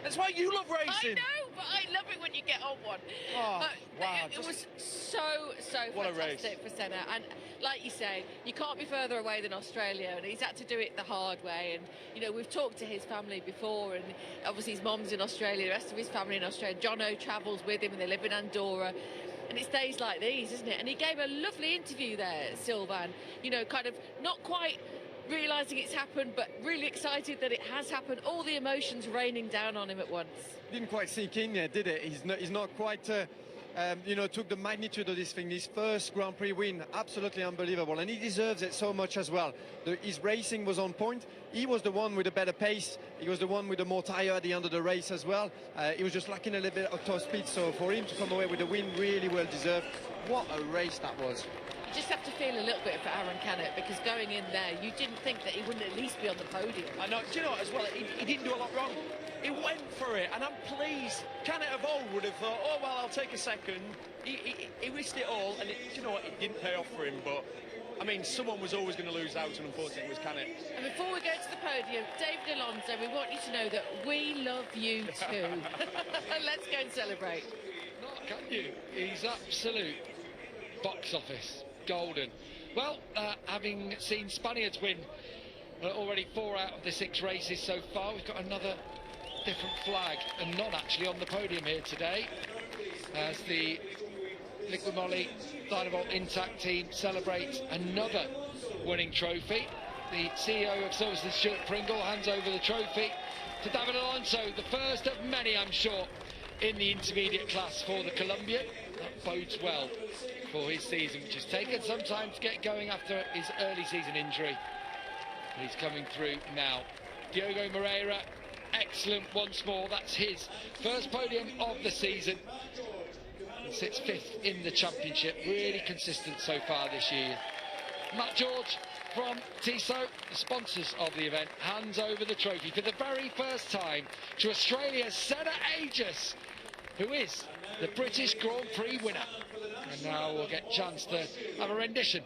That's why you love racing. I know, but I love it when you get on one. Oh, wow. It was so what fantastic for Senna. And like you say, you can't be further away than Australia, and he's had to do it the hard way. And, you know, we've talked to his family before, and obviously his mom's in Australia, the rest of his family in Australia. Jono travels with him, and they live in Andorra. And it's days like these, isn't it? And he gave a lovely interview there, Sylvain. You know, kind of not quite realising it's happened, but really excited that it has happened. All the emotions raining down on him at once. Didn't quite sink in yet, did it? He's not quite, you know, took the magnitude of this thing. His first Grand Prix win, absolutely unbelievable, and he deserves it so much as well. His racing was on point. He was the one with a better pace. He was the one with the more tyre at the end of the race as well. He was just lacking a little bit of top speed, so for him to come away with the win, really well deserved. What a race that was. just have to feel a little bit for Aaron Canet, because going in there, you didn't think that he wouldn't at least be on the podium. I know, do you know what, as well, he didn't do a lot wrong. He went for it, and I'm pleased. Canet of old would have thought, oh, well, I'll take a second. He risked it all, and do you know what, it didn't pay off for him, but I mean, someone was always going to lose out, and unfortunately it was Canet. And before we go to the podium, David Alonso, we want you to know that we love you too. Let's go and celebrate. Not can you? He's absolute box office golden. Well, having seen Spaniards win already 4 out of the 6 races so far, we've got another different flag, and none actually on the podium here today, as the Liquid Moly Dynavolt Intact team celebrates another winning trophy. The CEO of Silverstone, Stuart Pringle, hands over the trophy to David Alonso, the first of many, I'm sure, in the intermediate class for the Colombian. That bodes well for his season, which has taken some time to get going after his early season injury. But he's coming through now. Diogo Moreira, excellent once more. That's his first podium of the season. He sits 5th in the championship, really consistent so far this year. Matt George from Tissot, the sponsors of the event, hands over the trophy for the very first time to Australia's Senna Aegis, who is the British Grand Prix winner. And now we'll get a chance to have a rendition.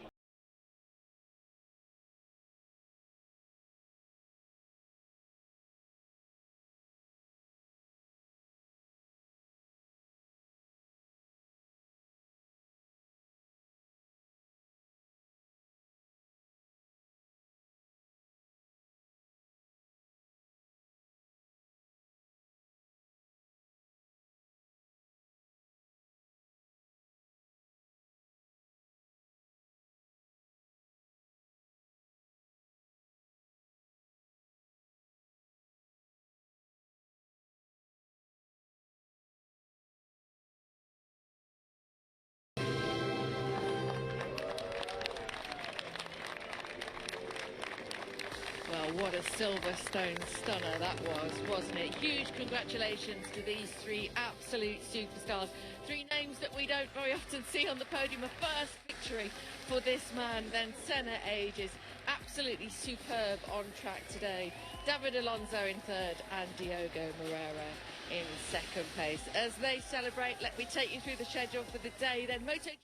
Well, what a Silverstone stunner that was, wasn't it? Huge congratulations to these 3 absolute superstars. 3 names that we don't very often see on the podium. A first victory for this man, then Senna Aegis. Absolutely superb on track today. David Alonso in 3rd and Diogo Moreira in 2nd place. As they celebrate, let me take you through the schedule for the day. Then Moto2